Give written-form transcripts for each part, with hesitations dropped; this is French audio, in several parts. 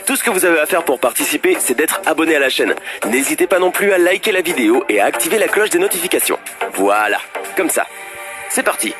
Tout ce que vous avez à faire pour participer, c'est d'être abonné à la chaîne. N'hésitez pas non plus à liker la vidéo et à activer la cloche des notifications. Voilà, comme ça. C'est parti.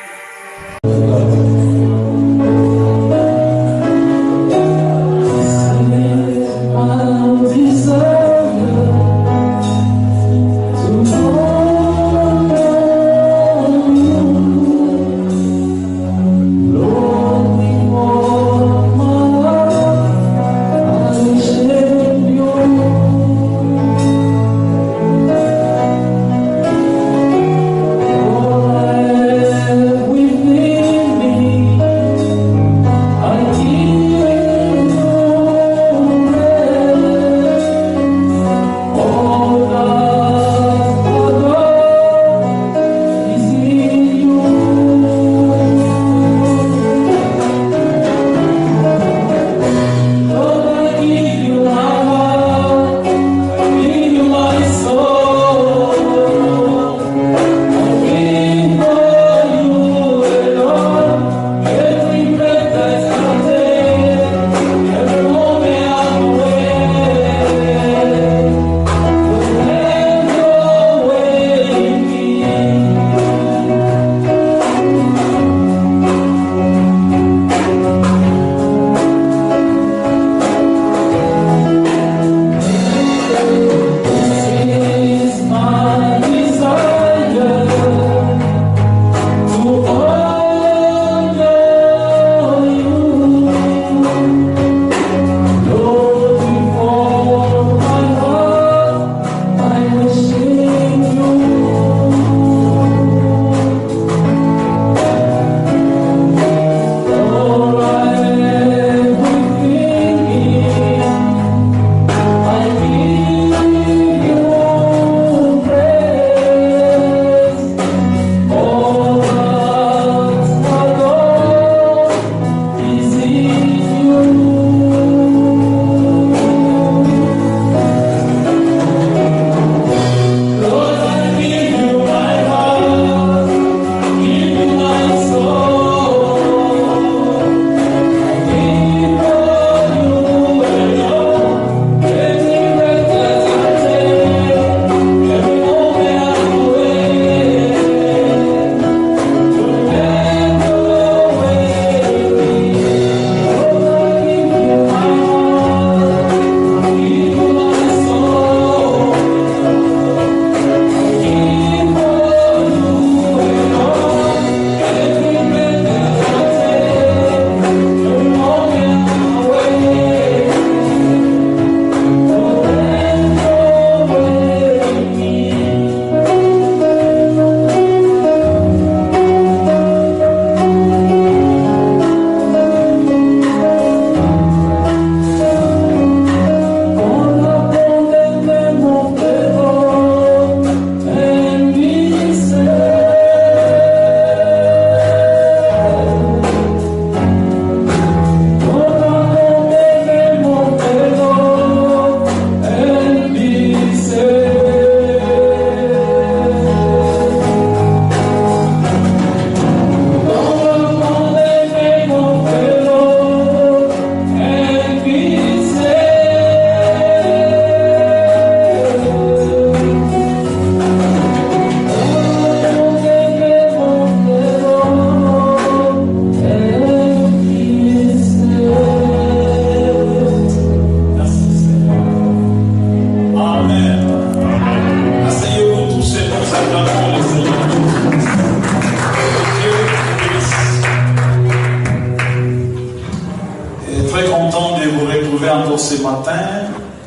Ce matin,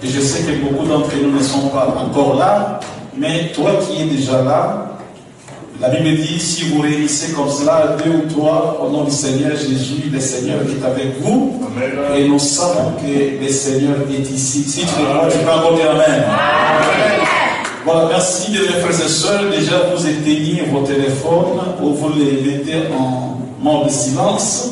et je sais que beaucoup d'entre nous ne sont pas encore là, mais toi qui es déjà là, la Bible dit, si vous réunissez comme cela, 2 ou 3, au nom du Seigneur Jésus, le Seigneur est avec vous. Amen. Et nous savons que le Seigneur est ici. Si tu es là, tu peux encore dire Amen. Amen. Voilà, merci de mes frères et sœurs. Déjà, vous éteignez vos téléphones ou vous les mettez en mode de silence.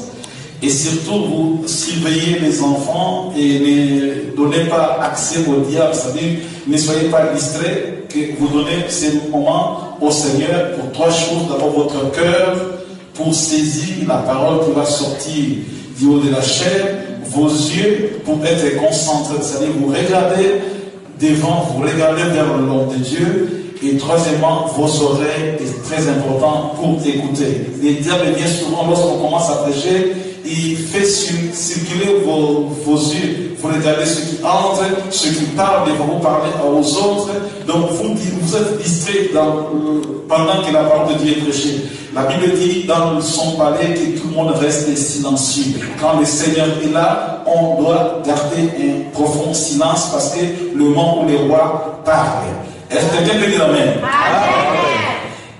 Et surtout, vous surveillez les enfants et ne donnez pas accès au diable. C'est-à-dire, ne soyez pas distraits, que vous donnez ces moments au Seigneur pour 3 choses. D'abord, votre cœur, pour saisir la parole qui va sortir du haut de la chair. vos yeux pour être concentrés. C'est-à-dire vous regardez devant, vous regardez vers le nom de Dieu. Et troisièmement, vos oreilles est très important pour écouter. Le diable vient souvent lorsqu'on commence à prêcher, il fait circuler vos yeux. Vous regardez ceux qui entrent, ceux qui parlent, et vous parlez aux autres. Donc vous êtes distrait pendant que la parole de Dieu est prêchée. La Bible dit dans son palais que tout le monde reste silencieux. Quand le Seigneur est là, on doit garder un profond silence parce que le moment où les rois parlent. Est-ce que quelqu'un peut dire Amen?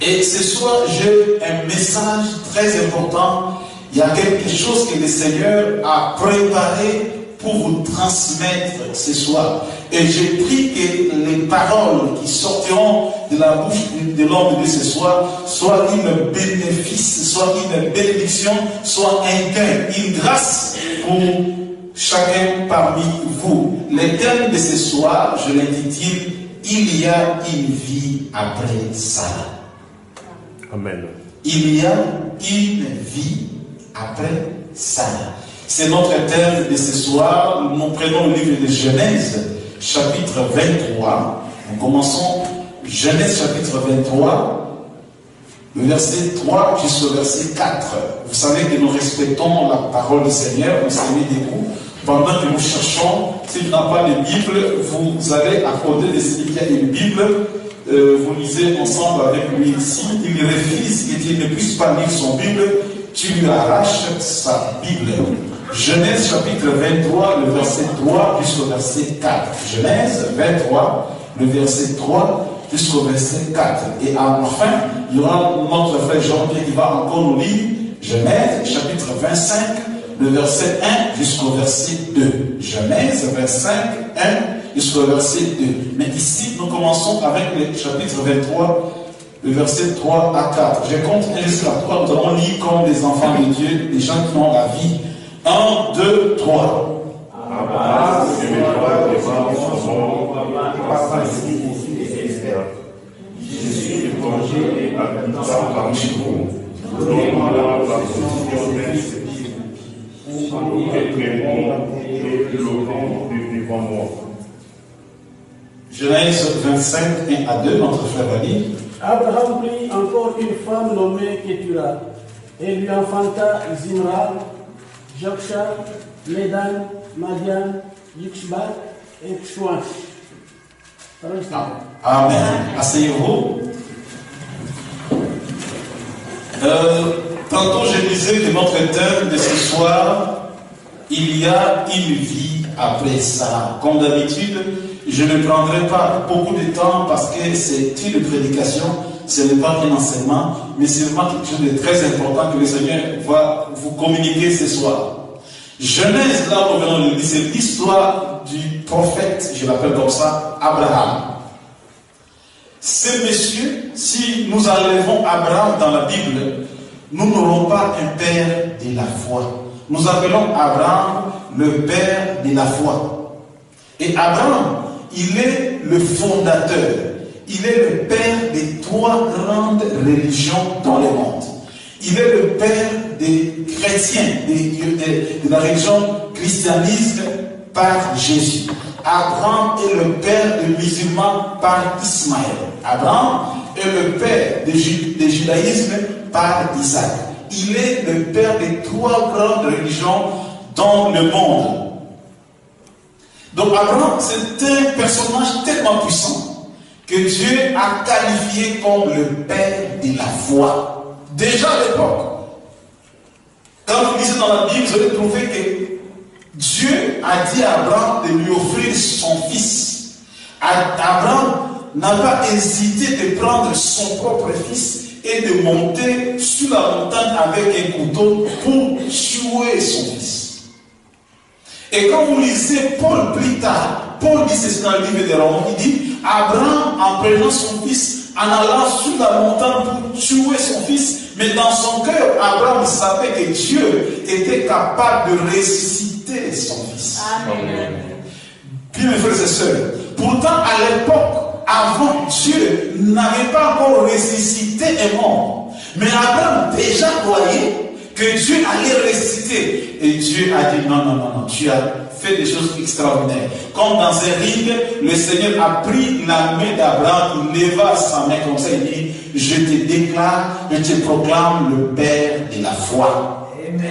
Et ce soir, j'ai un message très important. Il y a quelque chose que le Seigneur a préparé pour vous transmettre ce soir. Et j'ai pris que les paroles qui sortiront de la bouche de l'homme de ce soir soient une bénéfice, soit une bénédiction, soit un gain, une grâce pour chacun parmi vous. Le thème de ce soir, je l'intitule « Il y a une vie après ça ». Amen. Il y a une vie après ça. C'est notre thème de ce soir. Nous prenons le livre de Genèse, chapitre 23. Nous commençons Genèse, chapitre 23, le verset 3 jusqu'au verset 4. Vous savez que nous respectons la parole du Seigneur, vous savez des coups. Pendant que nous cherchons, si vous n'avez pas de Bible, vous allez à côté de celui qui a une Bible. Vous lisez ensemble avec lui ici. Il refuse que Dieu ne puisse pas lire son Bible. Tu lui arraches sa Bible. Genèse chapitre 23, le verset 3 jusqu'au verset 4. Genèse 23, le verset 3 jusqu'au verset 4. Et enfin, il y aura notre frère Jean-Pierre qui va encore nous lire Genèse chapitre 25, le verset 1 jusqu'au verset 2. Genèse 25, 1 jusqu'au verset 2. Mais ici, nous commençons avec le chapitre 23, le verset 3 à 4. Je compte 1 jusqu'à 3. Nous allons lire comme des enfants de Dieu, des gens qui ont la vie. 1, 2, 3. Abraham se mettra devant son nom, papa je suis étranger et habitant parmi vous. Donnez-moi la position d'un pays où être bon et le vent devant moi. Genèse 25, 1 à 2, notre frère va lire. Abraham prit encore une femme nommée Ketura et lui enfanta Zimra, Joksha, Medan, Madian, Yixba et Chouan. Amen. Asseyez-vous. Tantôt je disais que notre thème de ce soir, il y a une vie après ça. Comme d'habitude, je ne prendrai pas beaucoup de temps parce que c'est une prédication, ce n'est pas un enseignement, mais c'est vraiment quelque chose de très important que le Seigneur va vous communiquer ce soir. Genèse, là où nous venons de lire, c'est l'histoire du prophète, je l'appelle comme ça, Abraham. Ce monsieur, si nous enlevons Abraham dans la Bible, nous n'aurons pas un père de la foi. Nous appelons Abraham le père de la foi. Et Abraham, il est le fondateur. Il est le père des 3 grandes religions dans le monde. Il est le père des chrétiens, de la religion christianisme par Jésus. Abraham est le père des musulmans par Ismaël. Abraham est le père du judaïsme par Isaac. Il est le père des 3 grandes religions dans le monde. Donc Abraham, c'est un personnage tellement puissant que Dieu a qualifié comme le père de la foi. Déjà à l'époque, quand vous lisez dans la Bible, vous allez trouver que Dieu a dit à Abraham de lui offrir son fils. Abraham n'a pas hésité de prendre son propre fils et de monter sur la montagne avec un couteau pour tuer son fils. Et quand vous lisez Paul plus tard, Paul dit ceci dans le livre des Romains, il dit Abraham, en prenant son fils, en allant sur la montagne pour tuer son fils, mais dans son cœur, Abraham savait que Dieu était capable de ressusciter son fils. Amen. Puis mes frères et sœurs, pourtant à l'époque, avant, Dieu n'avait pas encore ressuscité un mort. Mais Abraham déjà croyait que Dieu allait ressusciter. Et Dieu a dit non, tu as fait des choses extraordinaires. Comme dans un ring, le Seigneur a pris la main d'Abraham, il leva sa main comme ça, il dit, je te déclare, je te proclame le Père de la foi.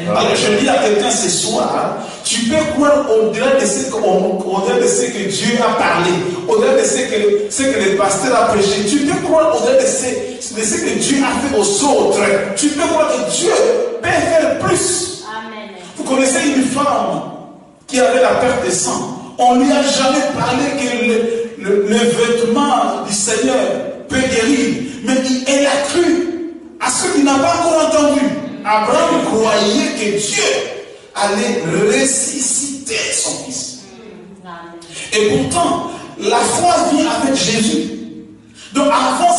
Alors je dis à quelqu'un ce soir, tu peux croire au-delà de ce que Dieu a parlé, au-delà de ce que le pasteur a prêché, tu peux croire au-delà de ce que Dieu a fait aux autres, tu peux croire que Dieu peut faire plus. Amen. Vous connaissez une femme qui avait la perte de sang, on ne lui a jamais parlé que le vêtement du Seigneur peut guérir, mais elle a cru à ce qu'il n'a pas encore entendu. Abraham croyait que Dieu allait ressusciter son fils. Et pourtant, la foi vient avec Jésus. Donc avant,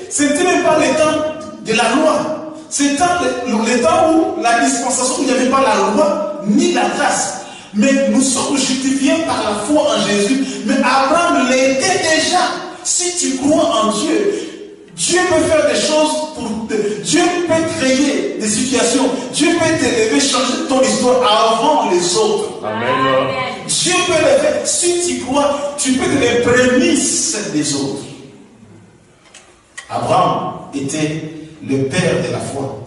c'était même pas le temps de la loi. C'était le temps où la dispensation, où il n'y avait pas la loi ni la grâce. Mais nous sommes justifiés par la foi en Jésus. Mais Abraham l'était déjà. Si tu crois en Dieu, Dieu peut faire des choses Dieu peut créer des situations. Dieu peut t'élever, changer ton histoire avant les autres. Amen. Dieu peut le faire. Si tu crois, tu peux être les prémices des autres. Abraham était le père de la foi.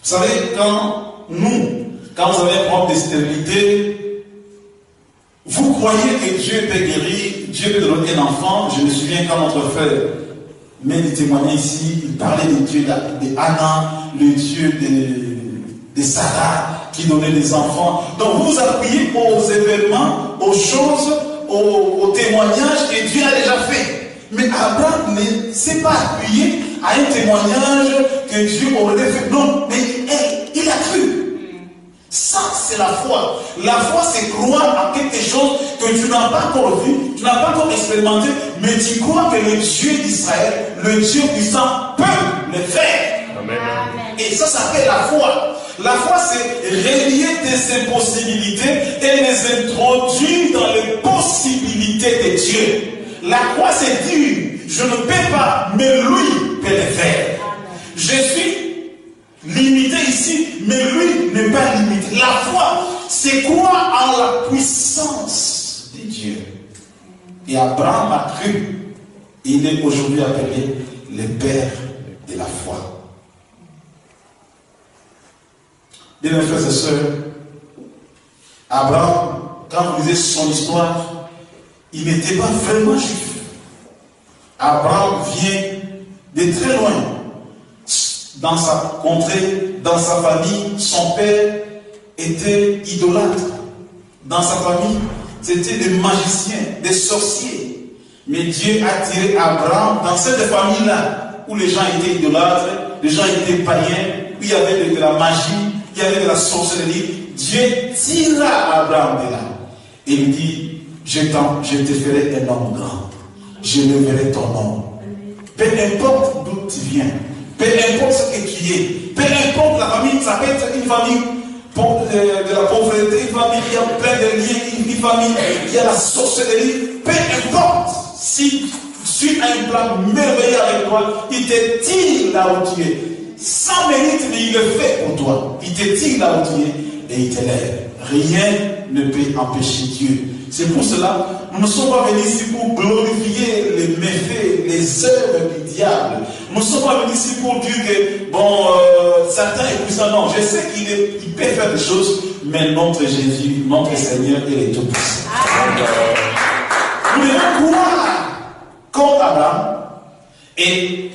Vous savez, quand vous avez un problème de stérilité, vous croyez que Dieu peut guérir, Dieu peut donner un enfant. Je me souviens quand notre frère même témoignait ici, il parlait du Dieu d'Anna, le Dieu de Sarah qui donnait des enfants. Donc vous vous appuyez aux événements, aux choses, aux témoignages que Dieu a déjà fait. Mais Abraham ne s'est pas appuyé à un témoignage que Dieu aurait fait. Non, mais il a cru. Ça, c'est la foi. La foi, c'est croire à quelque chose que tu n'as pas encore vu, tu n'as pas encore expérimenté, mais tu crois que le Dieu d'Israël, le Dieu puissant, peut le faire. Amen. Et ça s'appelle la foi. La foi, c'est relier tes impossibilités et les introduire dans les possibilités de Dieu. La foi, c'est dire, je ne peux pas, mais lui peut le faire. Je suis limité ici, mais lui n'est pas limité. La foi, c'est croire en la puissance de Dieu. Et Abraham a cru. Il est aujourd'hui appelé le père de la foi. Bien, mes frères et sœurs, Abraham, quand vous lisez son histoire, il n'était pas vraiment juif. Abraham vient de très loin. Dans sa contrée, dans sa famille, son père était idolâtre. Dans sa famille, c'était des magiciens, des sorciers. Mais Dieu a tiré Abraham dans cette famille-là, où les gens étaient idolâtres, les gens étaient païens, où il y avait de la magie, il y avait de la sorcellerie. Dieu tira Abraham de là. Et il dit, je te ferai un homme grand. Je leverai ton nom. Peu importe d'où tu viens. Peu importe ce que tu es, peu importe la famille, ça peut être une famille de la pauvreté, une famille qui a plein de liens, une famille qui a la sorcellerie, peu importe, si tu as un plan merveilleux avec toi, il te tire là où tu es. Sans mérite, mais il le fait pour toi. Il te tire là où tu es et il t'élève. Rien ne peut empêcher Dieu. C'est pour cela, nous ne sommes pas venus ici pour glorifier les méfaits, les œuvres du diable. Nous ne sommes pas venus ici pour dire que, Satan est puissant. Non, je sais qu'il peut faire des choses, mais notre Jésus, notre Seigneur, il est tout puissant. Nous devons croire comme Abraham. Et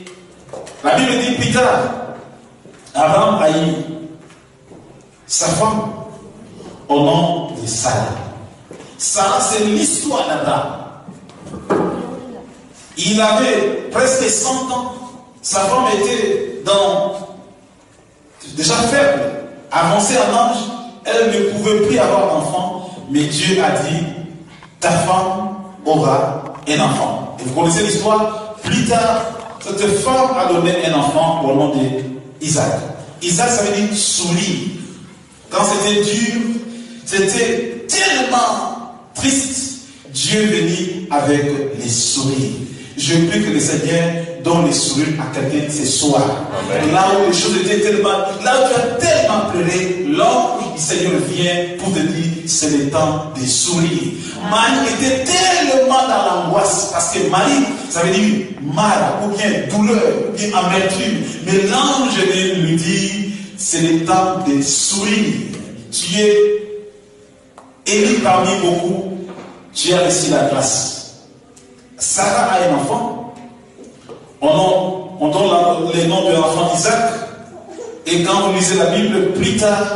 la Bible dit plus tard, Abraham a eu sa femme au nom de Sarah. Sarah, c'est l'histoire d'Abraham. Il avait presque 100 ans. Sa femme était déjà faible, avancée en âge. Elle ne pouvait plus avoir d'enfant. Mais Dieu a dit, ta femme aura un enfant. Et vous connaissez l'histoire. Plus tard, cette femme a donné un enfant au nom d'Isaac. Isaac, ça veut dire souris. Quand c'était dur, c'était tellement triste, Dieu venait avec les sourires. Je prie que le Seigneur donne les sourires à quelqu'un ce soir. Là où les choses étaient tellement, là où tu as tellement pleuré, l'ange du Seigneur vient pour te dire c'est le temps de sourire. Marie était tellement dans l'angoisse parce que Marie, ça veut dire mal ou bien douleur ou bien amertume. Mais l'ange vient lui dire c'est le temps de sourire. Tu es élu parmi beaucoup, tu as reçu la grâce. Sarah a un enfant, on donne le nom de l'enfant Isaac, et quand vous lisez la Bible, plus tard,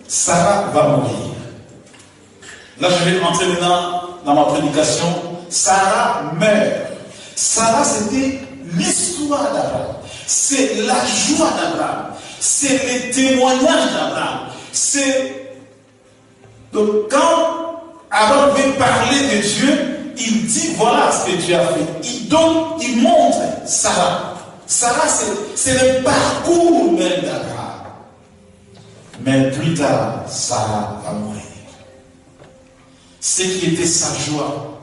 Sarah va mourir. Là, je vais entrer maintenant dans ma prédication. Sarah meurt. Sarah, c'était l'histoire d'Abraham. C'est la joie d'Abraham. C'est le témoignage d'Abraham. Donc, quand Abraham veut parler de Dieu, il dit voilà ce que Dieu a fait. Il montre Sarah. Sarah, c'est le parcours même d'Abraham. Mais plus tard, Sarah va mourir. Ce qui était sa joie,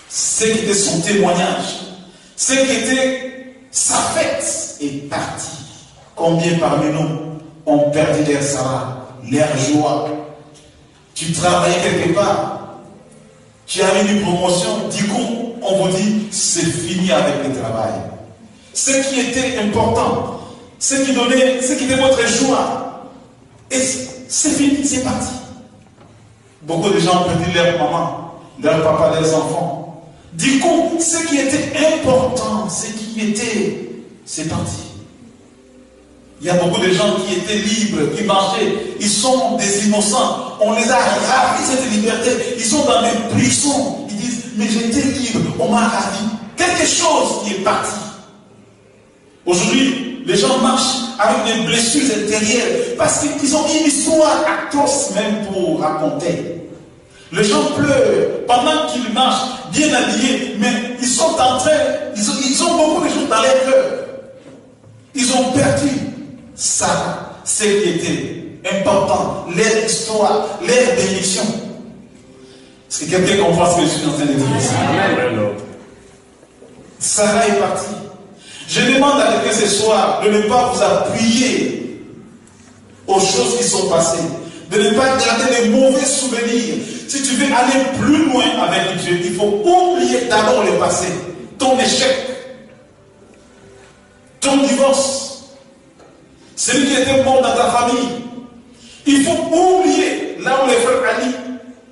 ce qui était son témoignage, ce qui était sa fête est parti. Combien parmi nous ont perdu leur Sarah, leur joie? Tu travaillais quelque part. Tu as eu une promotion, du coup, on vous dit, c'est fini avec le travail. Ce qui était important, ce qui était votre joie, et c'est fini, c'est parti. Beaucoup de gens ont perdu leur maman, leur papa, leurs enfants. Du coup, ce qui était important, c'est parti. Il y a beaucoup de gens qui étaient libres, qui marchaient. Ils sont des innocents. On les a ravis cette liberté. Ils sont dans des prisons. Ils disent, mais j'étais libre, on m'a ravi. Quelque chose qui est parti. Aujourd'hui, les gens marchent avec des blessures intérieures parce qu'ils ont une histoire atroce même pour raconter. Les gens pleurent pendant qu'ils marchent, bien habillés, mais ils sont en train, ils ont beaucoup de choses dans leur cœur. Ils ont perdu ça, ce qui était important, leur histoire, leur bénédiction. Est-ce que quelqu'un comprend ce que je suis en train de dire ici? Amen. Sarah est partie. Je demande à quelqu'un ce soir de ne pas vous appuyer aux choses qui sont passées, de ne pas garder les mauvais souvenirs. Si tu veux aller plus loin avec Dieu, il faut oublier d'abord le passé, ton échec, ton divorce. Celui qui était mort dans ta famille. Il faut oublier là où les frères Ali,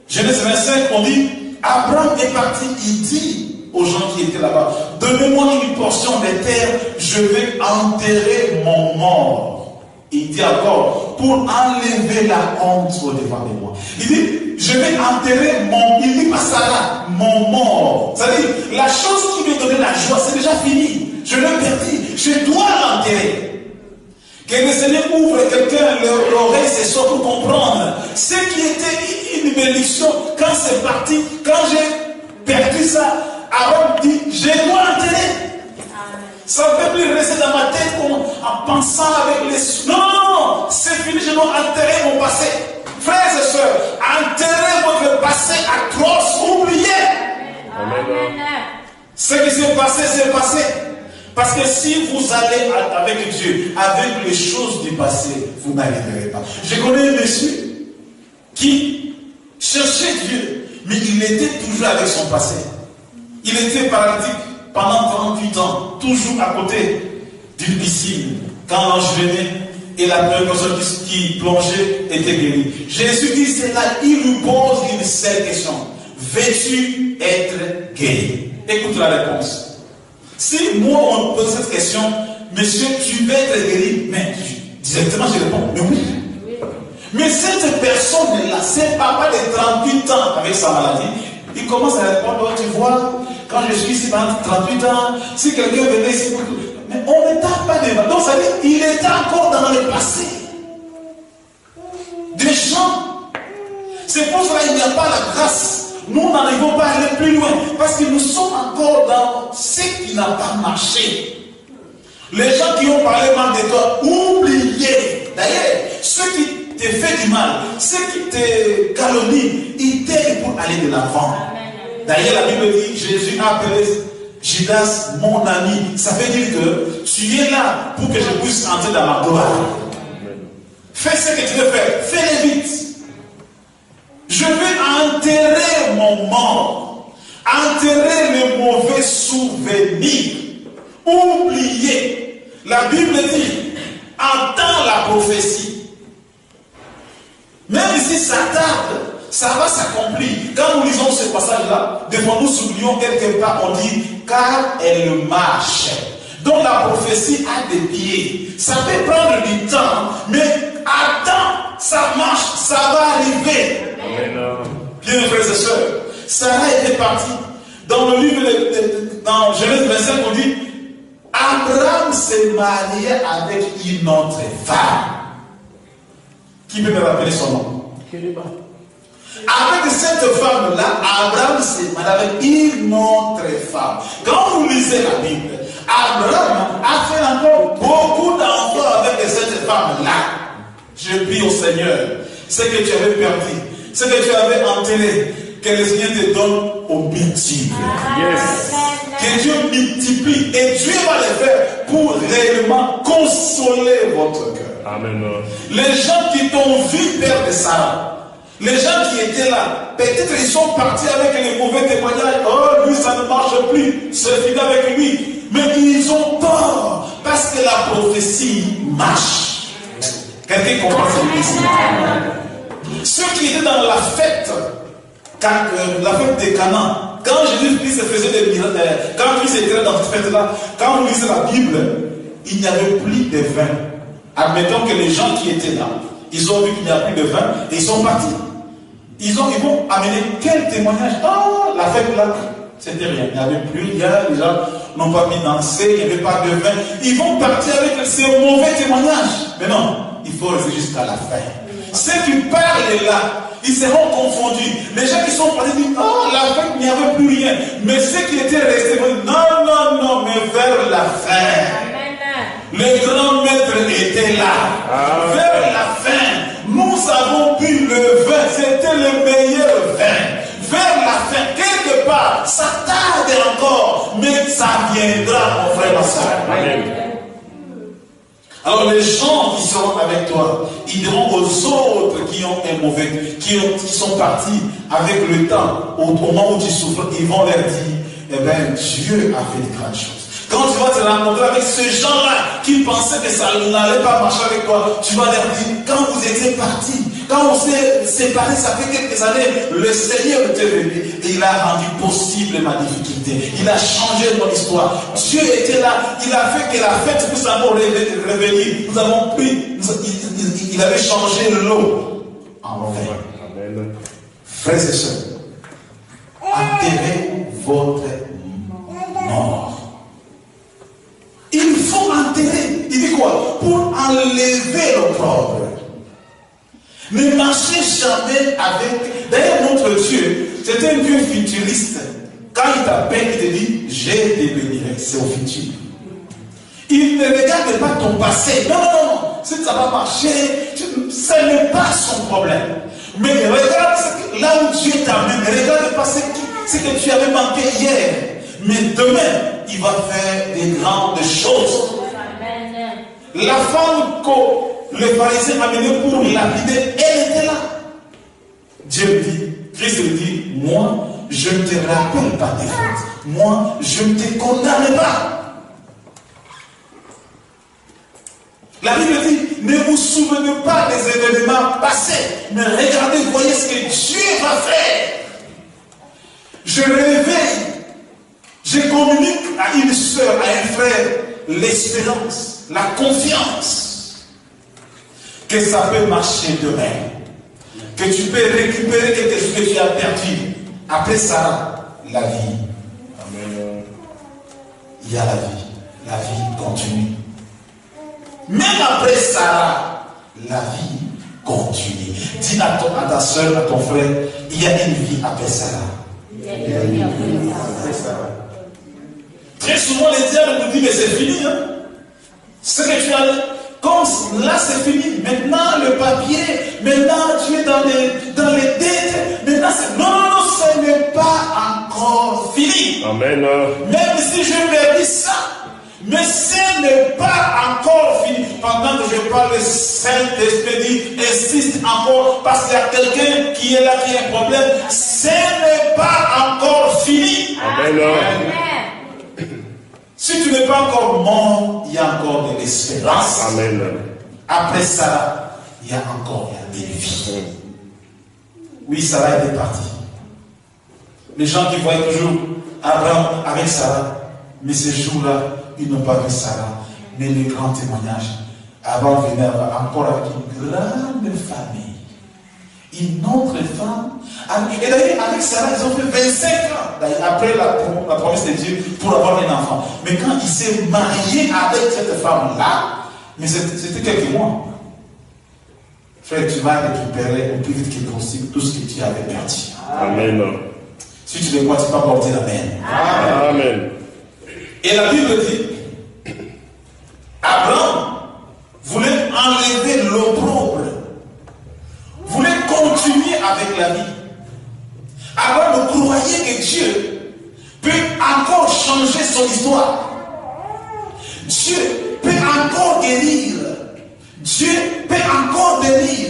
Genèse 25, on dit, Abraham est parti, il dit aux gens qui étaient là-bas, donnez-moi une portion de terre, je vais enterrer mon mort. Il dit encore, pour enlever la honte au-devant de moi. Il dit, je vais enterrer il dit pas Sarah, mon mort. C'est-à-dire, la chose qui me donnait la joie, c'est déjà fini. Je l'ai perdu, je dois l'enterrer. Que le Seigneur ouvre quelqu'un l'oreille ce soir pour comprendre ce qui était une bénédiction quand c'est parti, quand j'ai perdu ça. Aaron dit, je dois enterrer. Ça ne peut plus rester dans ma tête en pensant avec les... Non, c'est fini, je dois enterrer mon passé. Frères et sœurs, enterrez votre passé atroce, oubliez. Amen. Ce qui s'est passé, c'est passé. Parce que si vous allez avec Dieu, avec les choses du passé, vous n'arriverez pas. Je connais un monsieur qui cherchait Dieu, mais il était toujours avec son passé. Il était paralytique pendant 38 ans, toujours à côté d'une piscine. Quand l'ange venait, et la première personne qui plongeait était guérie. Jésus dit cela, il lui pose une seule question. Veux-tu être guéri? Écoute la réponse. Si moi on me pose cette question, monsieur, tu veux être guéri? Mais directement je réponds, mais oui. Mais cette personne-là, c'est papa de 38 ans avec sa maladie, il commence à répondre, tu vois, quand je suis ici pendant 38 ans, si quelqu'un venait ici, mais on ne tape pas des balles. Donc ça veut dire, il était encore dans le passé. Des gens. C'est pour cela qu'il n'y a pas la grâce. Nous n'arrivons pas à aller plus loin parce que nous sommes encore dans ce qui n'a pas marché. Les gens qui ont parlé mal de toi, oubliez. D'ailleurs, ceux qui te font du mal, ceux qui te calomnient, ils t'aident pour aller de l'avant. D'ailleurs, la Bible dit, Jésus a appelé Judas, mon ami, ça veut dire que tu es là pour que je puisse entrer dans ma gloire. Fais ce que tu veux faire, fais-le vite. Je vais enterrer mon mort, enterrer les mauvais souvenirs, oublier. La Bible dit, entends la prophétie. Même si ça tarde, ça va s'accomplir. Quand nous lisons ce passage-là, des fois nous oublions quelque part, on dit, car elle marche. Donc la prophétie a des pieds. Ça peut prendre du temps, mais attends, ça marche, ça va arriver. Bien, frères et sœurs, Sarah était partie. Dans le livre dans Genèse 25, on dit, Abraham s'est marié avec une autre femme. Qui peut me rappeler son nom? Avec cette femme-là, Abraham s'est marié avec une autre femme. Quand vous lisez la Bible, Abraham a fait encore beaucoup d'enfants avec cette femme-là. Je prie au Seigneur, ce que tu avais perdu, ce que tu avais enterré, que le Seigneur te donne au multiple. Yes. Que Dieu multiplie et Dieu va le faire pour réellement consoler votre cœur. Amen. Les gens qui t'ont vu perdre Sarah, les gens qui étaient là, peut-être ils sont partis avec les mauvais témoignages. Oh, lui, ça ne marche plus. C'est fini avec lui. Mais ils ont tort parce que la prophétie marche. Quelqu'un comprend cette ici? Ceux qui étaient dans la fête, la fête des Canaan, quand Jésus-Christ faisait des miracles, quand Christ était dans cette fête-là, quand on lisait la Bible, il n'y avait plus de vin. Admettons que les gens qui étaient là, ils ont vu qu'il n'y a plus de vin et ils sont partis. Ils vont amener quel témoignage? Oh, la fête là, c'était rien. Il n'y avait plus rien, les gens n'ont pas mis danser, il n'y avait pas de vin. Ils vont partir avec ces mauvais témoignages. Mais non, il faut rester jusqu'à la fin. Ceux qui parlent là, ils seront confondus. Les gens qui sont partis disent, oh, la fête, il n'y avait plus rien. Mais ceux qui étaient restés, non, mais vers la fin. Le grand maître était là. Vers la fin, nous avons bu le vin. C'était le meilleur vin. Vers la fin, quelque part, ça tarde encore, mais ça viendra, mon frère, ma soeur. Alors les gens qui seront avec toi, ils diront aux autres qui ont un mauvais, qui sont partis avec le temps, au moment où tu souffres, ils vont leur dire, eh bien, Dieu a fait de grandes choses. Quand tu vas te rencontrer avec ces gens-là qui pensaient que ça n'allait pas marcher avec toi, tu vas leur dire, quand vous étiez partis, quand on s'est séparés, ça fait quelques années, le Seigneur était venu et il a rendu possible ma difficulté. Il a changé mon histoire. Dieu était là, il a fait que la fête puisse encore revenir. Nous avons pris, il avait changé l'eau en vin. Frères et sœurs, enterrez votre mort. Il faut enterrer. Il dit quoi? Pour enlever l'opprobre. Ne marchez jamais avec... D'ailleurs, notre Dieu, c'est un Dieu futuriste. Quand il t'appelle, il te dit, je te bénirai. C'est au futur. Il ne regarde pas ton passé. Non. Si ça va marcher, ce n'est pas son problème. Mais regarde là où Dieu t'amène. Ne regarde pas ce que tu avais manqué hier. Mais demain, il va faire des grandes choses. La femme que les pharisiens amenaient pour lapider, elle était là. Dieu me dit, Christ me dit, moi, je ne te rappelle pas tes fautes. Moi, je ne te condamne pas. La Bible dit, ne vous souvenez pas des événements passés, mais regardez, voyez ce que Dieu va faire. Je réveille. Je communique à une soeur, à un frère, l'espérance, la confiance que ça peut marcher demain, que tu peux récupérer quelque chose que tu as perdu. Après ça, la vie. Amen. Il y a la vie continue. Même après ça, la vie continue. Dis à ta soeur, à ton frère, il y a une vie après ça. Il y a une vie après ça. Très souvent, les diables nous disent, mais c'est fini. Hein? Ce que tu as, comme là, c'est fini. Maintenant, le papier, maintenant, tu es dans les dettes. Maintenant, non, ce n'est pas encore fini. Amen. Même si si je perdis ça, mais ce n'est pas encore fini. Pendant que je parle, le Saint-Esprit insiste encore parce qu'il y a quelqu'un qui est là, qui a un problème. Ce n'est pas encore fini. Amen. Si tu n'es pas encore mort, il y a encore de l'espérance. Amen. Après ça, il y a encore une vie. Oui, Sarah était partie. Les gens qui voyaient toujours Abraham avec Sarah, mais ce jour-là, ils n'ont pas vu Sarah. Mais le grand témoignage, Abraham venait encore avec une grande famille. Une autre femme. Et d'ailleurs, avec Sarah, ils ont fait 25 ans. Après la promesse de Dieu pour avoir un enfant. Mais quand il s'est marié avec cette femme-là, mais c'était quelques mois. Frère, tu vas récupérer au plus vite que possible tout ce que tu avais perdu. Amen. Si tu le crois, tu peux encore dire Amen. Amen. Et la Bible dit, Abraham voulait enlever l'opprobre, voulait continuer avec la vie. Abraham croyait que Dieu peut encore changer son histoire. Dieu peut encore guérir. Dieu peut encore bénir.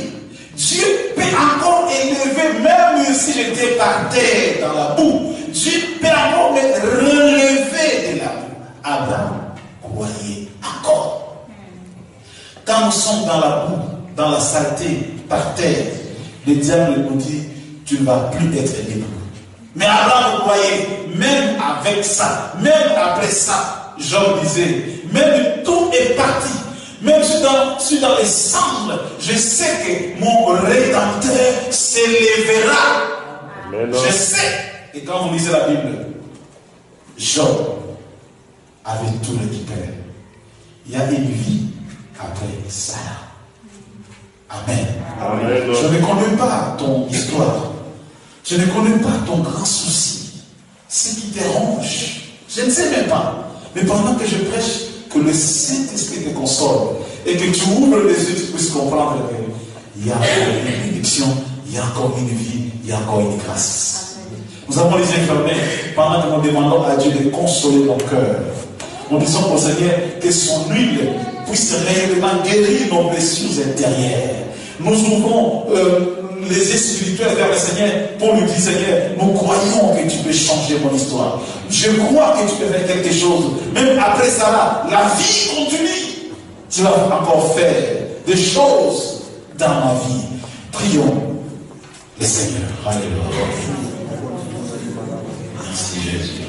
Dieu peut encore élever, même si j'étais par terre dans la boue. Dieu peut encore me relever de la boue. Abraham croyait encore. Quand nous sommes dans la boue, dans la saleté, par terre, le diable nous dit, tu ne vas plus être libre. Mais Abraham croyait, même avec ça, même après ça, Job disait, même tout est parti. Même si dans les cendres, je sais que mon Rédempteur s'élèvera. Je sais. Et quand vous lisez la Bible, Job avait tout récupéré. Il y a une vie après ça. Amen. Amen. Je ne connais pas ton histoire. Je ne connais pas ton grand souci. Ce qui te ronge. Je ne sais même pas. Mais pendant que je prêche, que le Saint-Esprit te console et que tu ouvres les yeux, tu puisses comprendre qu'il y a encore une bénédiction, il y a encore une vie, il y a encore une grâce. Nous avons les yeux fermés pendant que nous demandons à Dieu de consoler nos cœurs. Nous disons au Seigneur que son huile puisse réellement guérir nos blessures intérieures. Nous ouvrons les yeux spirituels vers le Seigneur pour lui dire, Seigneur, nous croyons que tu peux changer mon histoire. Je crois que tu peux faire quelque chose. Même après ça, la vie continue. Tu vas encore faire des choses dans ma vie. Prions le Seigneur. Alléluia. Merci Jésus.